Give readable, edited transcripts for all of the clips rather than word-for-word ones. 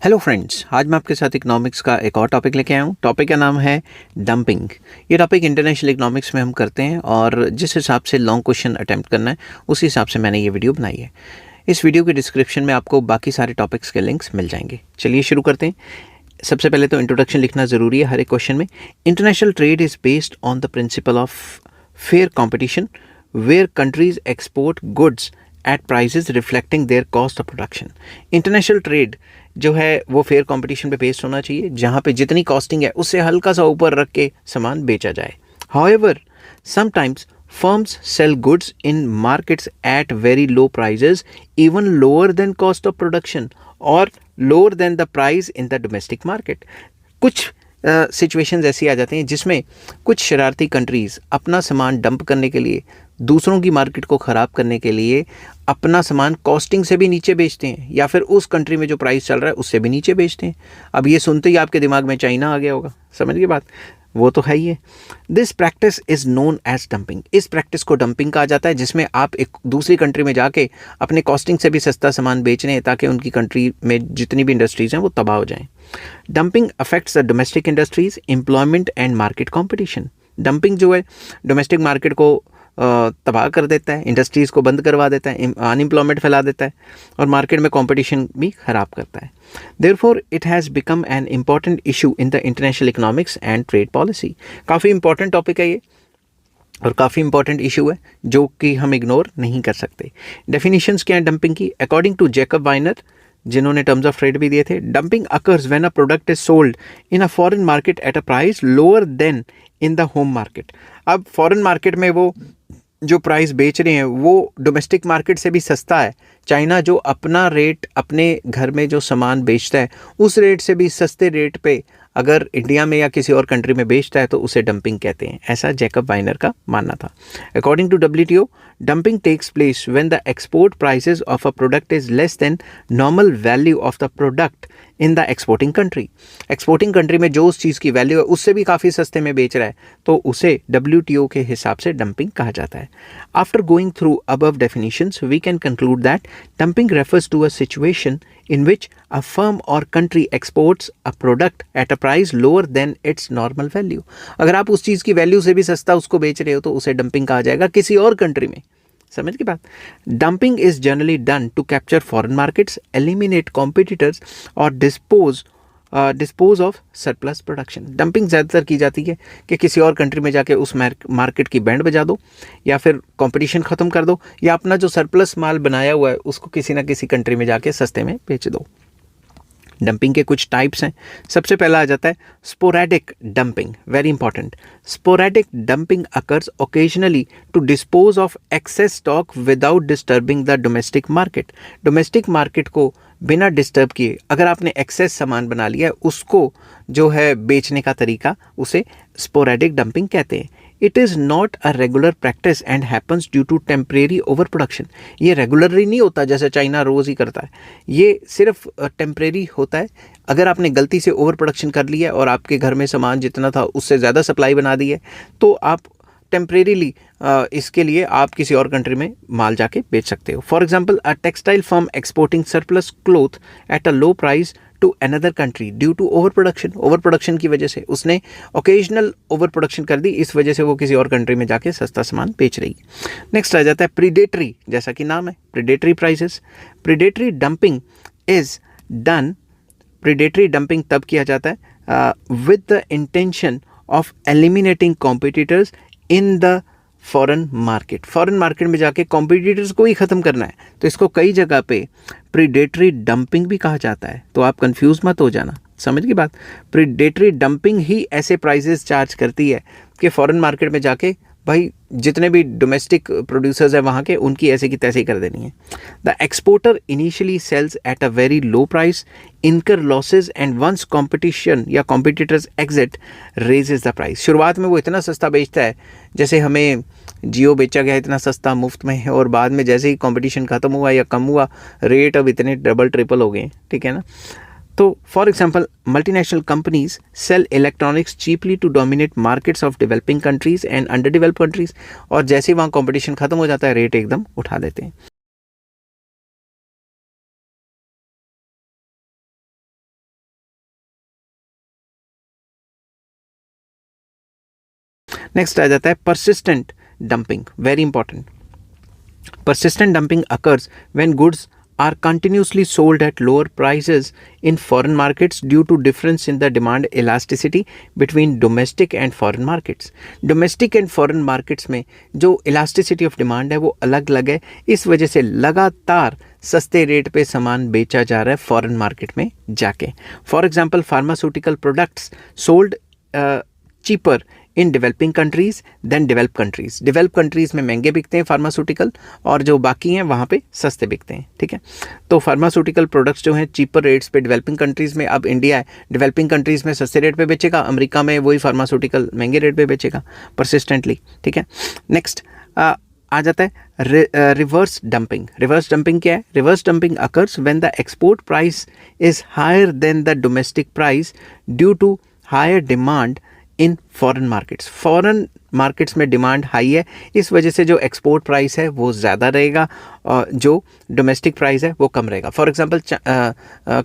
Hello friends, आज मैं आपके साथ इकोनॉमिक्स का एक और टॉपिक लेके आया हूँ। टॉपिक का नाम है डंपिंग। ये टॉपिक इंटरनेशनल इकोनॉमिक्स में हम करते हैं और जिस हिसाब से लॉन्ग क्वेश्चन अटेम्प्ट करना है उसी हिसाब से मैंने ये वीडियो बनाई है। इस वीडियो के डिस्क्रिप्शन में आपको बाकी सारे टॉपिक्स के लिंक्स मिल जाएंगे। चलिए शुरू करते हैं। सबसे पहले तो इंट्रोडक्शन लिखना ज़रूरी है हर एक क्वेश्चन में। International trade is based on the principle of fair competition where countries export goods at prices reflecting their cost of production. International trade जो है वो फेयर कंपटीशन पे बेस्ड होना चाहिए, जहाँ पे जितनी कॉस्टिंग है उससे हल्का सा ऊपर रख के सामान बेचा जाए। However sometimes firms sell goods in markets at very low prices, even lower than cost of production or lower than the price in the domestic market. कुछ सिचुएशंस ऐसी आ जाती हैं जिसमें कुछ शरारती कंट्रीज़ अपना सामान डंप करने के लिए, दूसरों की मार्केट को ख़राब करने के लिए अपना सामान कॉस्टिंग से भी नीचे बेचते हैं या फिर उस कंट्री में जो प्राइस चल रहा है उससे भी नीचे बेचते हैं। अब ये सुनते ही आपके दिमाग में चाइना आ गया होगा, समझ गए बात? वो तो है ही है। This practice is known as dumping. इस प्रैक्टिस को डंपिंग कहा जाता है, जिसमें आप एक दूसरी कंट्री में जाके अपने कॉस्टिंग से भी सस्ता सामान बेच रहे हैं ताकि उनकी कंट्री में जितनी भी इंडस्ट्रीज़ हैं वो तबाह हो जाएं। Dumping affects the domestic industries, employment and market competition. Dumping जो है डोमेस्टिक मार्केट को तबाह कर देता है, इंडस्ट्रीज़ को बंद करवा देता है, अनएम्प्लॉयमेंट फैला देता है और मार्केट में कंपटीशन भी ख़राब करता है। Therefore it has become an important issue in the international economics and trade policy. काफ़ी इंपॉर्टेंट टॉपिक है ये और काफ़ी इंपॉर्टेंट इशू है जो कि हम इग्नोर नहीं कर सकते। डेफिनेशंस क्या है डंपिंग की? अकॉर्डिंग टू जैकब वाइनर, जिन्होंने टर्म्स ऑफ ट्रेड भी दिए थे, dumping occurs when a product is sold in a foreign market at a price lower then in the home market. अब फॉरेन मार्केट में वो जो प्राइस बेच रहे हैं वो डोमेस्टिक मार्केट से भी सस्ता है। चाइना जो अपना रेट अपने घर में जो सामान बेचता है उस रेट से भी सस्ते रेट पे अगर इंडिया में या किसी और कंट्री में बेचता है तो उसे डंपिंग कहते हैं, ऐसा जैकब वाइनर का मानना था। According to WTO, dumping takes place when the export prices of a product is less than normal value of the product in the exporting country. Exporting country में जो उस चीज़ की वैल्यू है उससे भी काफ़ी सस्ते में बेच रहा है तो उसे WTO के हिसाब से डंपिंग कहा जाता है। After going through above definitions we can conclude that dumping refers to a situation in which a firm or country exports a product at a price lower than its normal value. अगर आप उस चीज़ की value से भी सस्ता उसको बेच रहे हो तो उसे डंपिंग कहा जाएगा किसी और कंट्री में। समझ की बात? Dumping is generally done to capture foreign markets, eliminate competitors और dispose of surplus production. Dumping ज़्यादातर की जाती है कि किसी और कंट्री में जाके उस मार्केट की बैंड बजा दो या फिर कंपटीशन ख़त्म कर दो या अपना जो सरप्लस माल बनाया हुआ है उसको किसी ना किसी कंट्री में जाके सस्ते में बेच दो। डंपिंग के कुछ टाइप्स हैं। सबसे पहला आ जाता है sporadic dumping. Very important. Sporadic dumping occurs occasionally to dispose of excess stock without disturbing the domestic market. Domestic market को बिना डिस्टर्ब किए अगर आपने एक्सेस सामान बना लिया है उसको जो है बेचने का तरीका उसे स्पोरेडिक डंपिंग कहते हैं। It is not a regular practice and happens due to temporary over production. ये रेगुलरली नहीं होता जैसे चाइना रोज़ ही करता है, ये सिर्फ टेम्परेरी होता है। अगर आपने गलती से ओवर प्रोडक्शन कर लिया है और आपके घर में सामान जितना था उससे ज़्यादा सप्लाई बना दी है तो आप टेम्परेरीली इसके लिए आप किसी और कंट्री में माल जाके बेच सकते हो। For example, a textile firm exporting surplus cloth at a low price to another country due to over production. Over production की वजह से उसने ओकेजनल ओवर प्रोडक्शन कर दी, इस वजह से वो किसी और कंट्री में जाके सस्ता सामान बेच रही। नेक्स्ट आ जाता है प्रीडेटरी, जैसा कि नाम है predatory prices. Predatory dumping is done, predatory dumping तब किया जाता है with the intention of eliminating competitors in the foreign market. Foreign market में जाके कॉम्पिटिटर्स को ही ख़त्म करना है तो इसको कई जगह पे प्रीडेटरी डंपिंग भी कहा जाता है। तो आप कंफ्यूज मत हो जाना, समझ की बात? प्रीडेटरी डंपिंग ही ऐसे प्राइसेस चार्ज करती है कि फॉरेन मार्केट में जाके भाई जितने भी डोमेस्टिक प्रोड्यूसर्स हैं वहाँ के उनकी ऐसे की तैसे ही कर देनी है। The exporter initially sells at a very low price, incur losses and once competition या competitors exit raises the price. शुरुआत में वो इतना सस्ता बेचता है, जैसे हमें जियो बेचा गया इतना सस्ता मुफ्त में है, और बाद में जैसे ही कंपटीशन ख़त्म हुआ या कम हुआ रेट अब इतने डबल ट्रिपल हो गए, ठीक है ना? तो for example, multinational companies sell electronics cheaply to dominate markets of developing countries and under developed countries, और जैसे ही वहाँ कंपटीशन खत्म हो जाता है रेट एकदम उठा देते हैं। नेक्स्ट आ जाता है persistent dumping, very important. Persistent dumping occurs when goods are continuously sold at lower prices in foreign markets due to difference in the demand elasticity between domestic and foreign markets. Domestic and foreign markets में जो elasticity of demand है वो अलग अलग है, इस वजह से लगातार सस्ते रेट पे सामान बेचा जा रहा है फॉरेन मार्केट में जाके. For example pharmaceutical products sold cheaper in developing countries than develop countries. Develop countries में महंगे बिकते हैं फार्मास्यूटिकल और जो बाकी हैं वहाँ पे सस्ते बिकते हैं. ठीक है, तो फार्मास्यूटिकल प्रोडक्ट्स जो हैं चीपर रेट्स पे डेवलपिंग कंट्रीज में, अब इंडिया है डेवलपिंग कंट्रीज में सस्ते रेट पे बेचेगा, अमेरिका में वही फार्मास्यूटिकल महंगे रेट पे बेचेगा परसिस्टेंटली. ठीक है, नेक्स्ट आ जाता है रिवर्स डंपिंग. रिवर्स डंपिंग क्या है? Reverse dumping occurs when the export price is higher than the domestic price due to higher demand in foreign markets. Foreign markets में डिमांड हाई है, इस वजह से जो एक्सपोर्ट प्राइस है वो ज़्यादा रहेगा और जो डोमेस्टिक प्राइस है वो कम रहेगा. फॉर एग्जांपल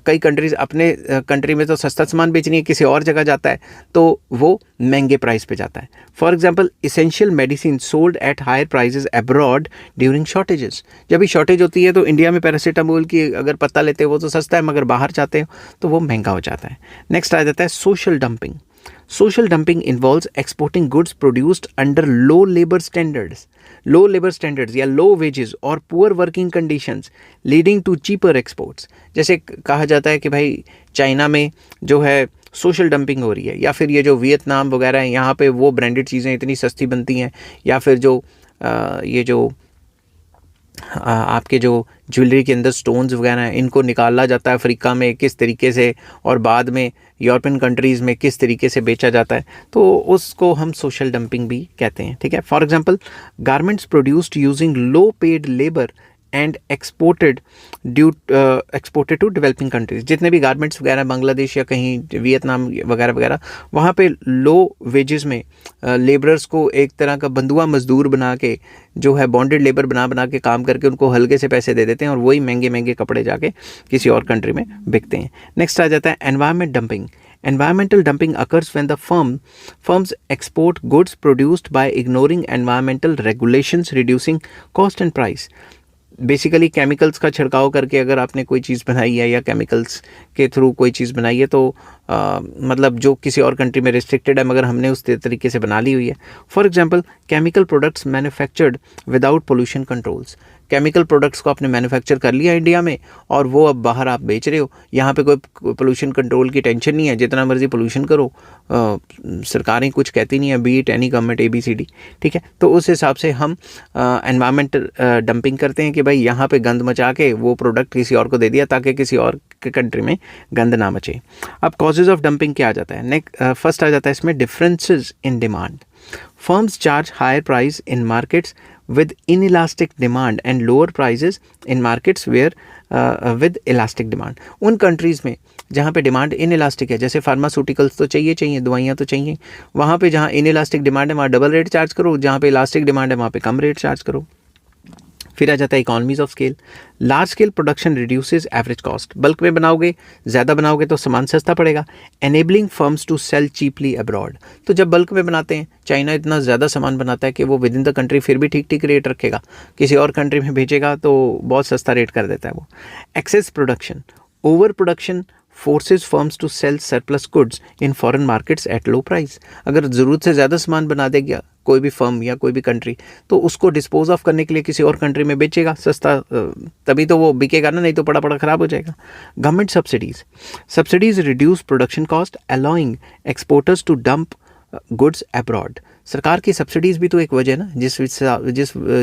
कई कंट्रीज़ अपने कंट्री में तो सस्ता सामान बेचनी है, किसी और जगह जाता है तो वो महंगे प्राइस पे जाता है. For example essential medicine sold at higher prices abroad during shortages. जब भी शॉर्टेज होती है तो इंडिया में पैरासीटामोल की अगर पत्ता लेते हैं वो तो सस्ता है, मगर बाहर जाते हो तो वो महंगा हो जाता है. नेक्स्ट आ जाता है social dumping. Social dumping involves exporting goods produced under low labor standards, या low wages और poor working conditions leading to cheaper exports. जैसे कहा जाता है कि भाई चाइना में जो है सोशल डंपिंग हो रही है, या फिर ये जो वियतनाम वगैरह है यहाँ पे वो ब्रांडेड चीज़ें इतनी सस्ती बनती हैं, या फिर जो ये जो आपके जो ज्वेलरी के अंदर स्टोन्स वगैरह हैं इनको निकाला जाता है अफ्रीका में किस तरीके से और बाद में यूरोपियन कंट्रीज़ में किस तरीके से बेचा जाता है, तो उसको हम सोशल डंपिंग भी कहते हैं. ठीक है, for example garments produced using low paid labour and exported to developing countries. जितने भी गारमेंट्स वगैरह बांग्लादेश या कहीं वियतनाम वगैरह वगैरह वहाँ पे लो वेजेस में लेबरर्स को एक तरह का बंधुआ मजदूर बना के जो है बॉन्डेड लेबर बना के काम करके उनको हल्के से पैसे दे देते हैं और वही महंगे महंगे कपड़े जाके किसी और कंट्री में बिकते हैं. नेक्स्ट आ जाता है environment dumping. Environmental dumping occurs when the firms export goods produced by ignoring environmental regulations, reducing cost and price. Basically chemicals का छिड़काव करके अगर आपने कोई चीज़ बनाई है या केमिकल्स के थ्रू कोई चीज़ बनाई है तो मतलब जो किसी और कंट्री में रिस्ट्रिक्टेड है मगर हमने उस तरीके से बना ली हुई है. For example chemical products manufactured without pollution controls. Chemical products को आपने मैन्युफैक्चर कर लिया इंडिया में और वो अब बाहर आप बेच रहे हो, यहाँ पे कोई पोल्यूशन कंट्रोल की टेंशन नहीं है, जितना मर्जी पोल्यूशन करो सरकारें कुछ कहती नहीं है, B it any government ABCD. ठीक है, तो उस हिसाब से हम एनवायरमेंट डंपिंग करते हैं कि भाई यहाँ पे गंद मचा के वो प्रोडक्ट किसी और को दे दिया ताकि किसी और के कंट्री में गंद ना मचे. अब कॉजेज ऑफ डंपिंग क्या आ जाता है? नेक्स्ट फर्स्ट आ जाता है इसमें differences in demand. Firms charge higher price in markets with inelastic demand and lower prices in markets where with elastic demand. उन कंट्रीज़ में जहाँ पे डिमांड इनइलास्टिक है, जैसे फार्मास्यूटिकल्स तो चाहिए दवाइयाँ तो चाहिए, वहाँ पे जहाँ इनइलास्टिक डिमांड है वहाँ डबल रेट चार्ज करो, जहाँ पे इलास्टिक डिमांड है वहाँ पे कम रेट चार्ज करो. फिर आ जाता है economies of scale. Large scale production reduces average cost. Bulk में बनाओगे, ज़्यादा बनाओगे तो सामान सस्ता पड़ेगा. Enabling firms to sell cheaply abroad. तो जब बल्क में बनाते हैं, चाइना इतना ज़्यादा सामान बनाता है कि वो विद इन द कंट्री फिर भी ठीक रेट रखेगा, किसी और कंट्री में भेजेगा तो बहुत सस्ता रेट कर देता है वो. Excess production. Over production forces firms to sell surplus goods in foreign markets at low price. अगर ज़रूरत से ज़्यादा सामान बना देगा कोई भी फर्म या कोई भी कंट्री तो उसको डिस्पोज ऑफ करने के लिए किसी और कंट्री में बेचेगा सस्ता, तभी तो वो बिकेगा ना, नहीं तो पड़ा ख़राब हो जाएगा. Government subsidies reduce production cost allowing exporters to dump goods abroad. सरकार की सब्सिडीज़ भी तो एक वजह है ना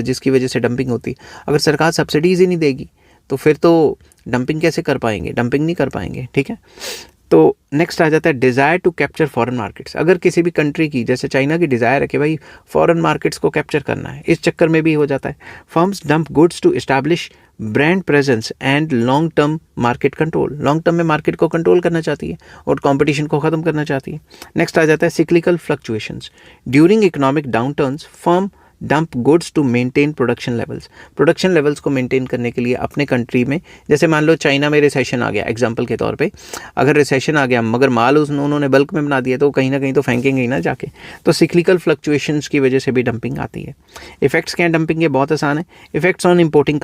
जिसकी वजह से डंपिंग होती है. अगर सरकार सब्सिडीज़ ही नहीं देगी तो फिर तो डंपिंग कैसे कर पाएंगे, डंपिंग नहीं कर पाएंगे. ठीक है, तो नेक्स्ट आ जाता है desire to capture foreign markets. अगर किसी भी कंट्री की जैसे चाइना की डिज़ायर है कि भाई फॉरेन मार्केट्स को कैप्चर करना है, इस चक्कर में भी हो जाता है. Firms dump goods to establish brand presence and long term market control. Long term में मार्केट को कंट्रोल करना चाहती है और कंपटीशन को ख़त्म करना चाहती है. नेक्स्ट आ जाता है cyclical fluctuations. During economic downturns firm dump goods to maintain production levels को मेंटेन करने के लिए अपने कंट्री में। जैसे मान लो चाइना में रिसेशन आ गया एग्जांपल के तौर पे, अगर रिसेशन आ गया मगर माल उन्होंने बल्क में बना दिया तो कहीं ना कहीं तो फेंकेंगे ही ना जाके। तो सिक्लिकल फ्लक्चुएशंस की वजह से भी डंपिंग आती है। इफेक्ट्स क्या है डंपिंग के? बहुत आसान है। इफेक्ट्स ऑन इंपोर्टिंग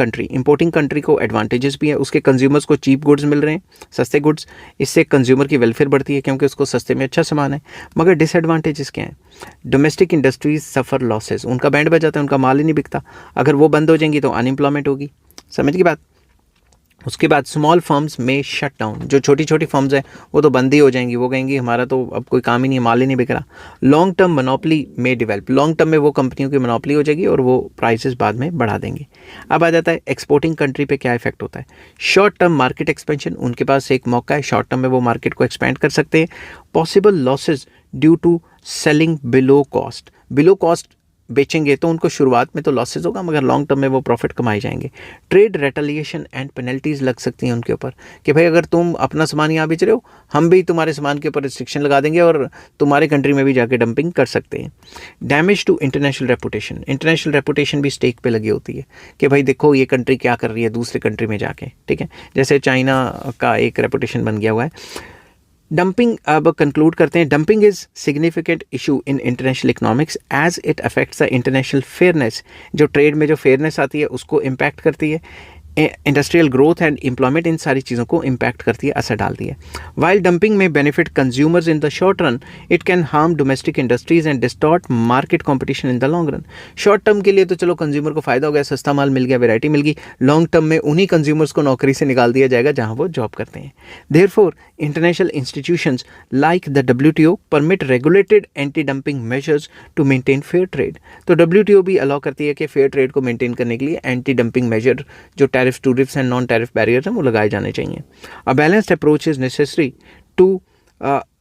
कंट्री को एडवांटेजेस भी है, उसके कंज्यूमर्स को चीप गुड्स मिल रहे हैं, सस्ते गुड्स, इससे कंज्यूमर की वेलफेयर बढ़ती है क्योंकि उसको सस्ते में अच्छा सामान है। मगर डिसएडवांटेजेस क्या है? डोमेस्टिक इंडस्ट्रीज सफ़र लॉसेस, उनका बैंड बज जाता है, उनका माल ही नहीं बिकता। अगर वो बंद हो जाएंगी तो अनएम्प्लॉयमेंट होगी, समझ की बात। उसके बाद स्मॉल फर्म्स में शट डाउन, जो छोटी छोटी फर्म्स हैं वो तो बंद ही हो जाएंगी, वो कहेंगी हमारा तो अब कोई काम ही नहीं है, माल ही नहीं बिक रहा। लॉन्ग टर्म मोनोपोली में डेवलप, लॉन्ग टर्म में वो कंपनियों की मोनोपोली हो जाएगी और वो प्राइसेस बाद में बढ़ा देंगे। अब आ जाता है एक्सपोर्टिंग कंट्री पे क्या इफेक्ट होता है। शॉर्ट टर्म मार्केट एक्सपेंशन, उनके पास एक मौका है, शॉर्ट टर्म में वो मार्केट को एक्सपेंड कर सकते हैं। Possible losses due to selling below cost बेचेंगे तो उनको शुरुआत में तो लॉसेज होगा मगर लॉन्ग टर्म में वो प्रॉफिट कमाए जाएंगे। ट्रेड रेटलिएशन एंड पेनल्टीज लग सकती हैं उनके ऊपर कि भाई अगर तुम अपना सामान यहाँ बेच रहे हो, हम भी तुम्हारे सामान के ऊपर रिस्ट्रिक्शन लगा देंगे और तुम्हारे कंट्री में भी जाके डंपिंग कर सकते हैं। डैमेज टू इंटरनेशनल रेपुटेशन भी स्टेक पे लगी होती है कि भाई देखो ये कंट्री क्या कर रही है दूसरे कंट्री में जाके, ठीक है। जैसे चाइना का एक रेपुटेशन बन गया हुआ है। डंपिंग अब कंक्लूड करते हैं। Dumping is significant issue in international economics as it affects the international fairness, जो ट्रेड में जो फेयरनेस आती है उसको इम्पैक्ट करती है। इंडस्ट्रियल ग्रोथ एंड एम्प्लॉयमेंट, इन सारी चीज़ों को इम्पैक्ट करती है, असर डालती है। While dumping may benefit consumers in the short run, it can harm domestic industries and distort market competition in the long run. Short term के लिए तो चलो कंज्यूमर को फायदा हो गया, सस्ता माल मिल गया, वैरायटी मिल गई। लॉन्ग टर्म में उन्हीं कंज्यूमर्स को नौकरी से निकाल दिया जाएगा जहां वो जॉब करते हैं। Therefore international institutions like the WTO permit regulated anti dumping measures to maintain fair trade. तो WTO भी अलाउ करती है कि फेयर ट्रेड को मेंटेन करने के लिए एंटी डंपिंग मेजर, जो tariffs and non tariff barriers हैं, वो लगाए जाने चाहिए। A balanced approach is necessary to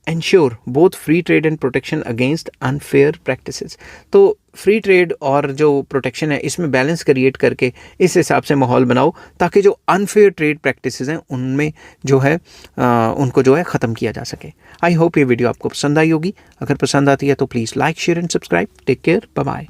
ensure both free trade and protection against unfair practices. तो फ्री ट्रेड और जो प्रोटेक्शन है इसमें बैलेंस क्रिएट करके इस हिसाब से माहौल बनाओ ताकि जो अनफेयर ट्रेड प्रैक्टिसेस हैं उनमें जो है उनको जो है ख़त्म किया जा सके। आई होप ये वीडियो आपको पसंद आई होगी। अगर पसंद आती है तो please like share and subscribe. Take care, bye bye.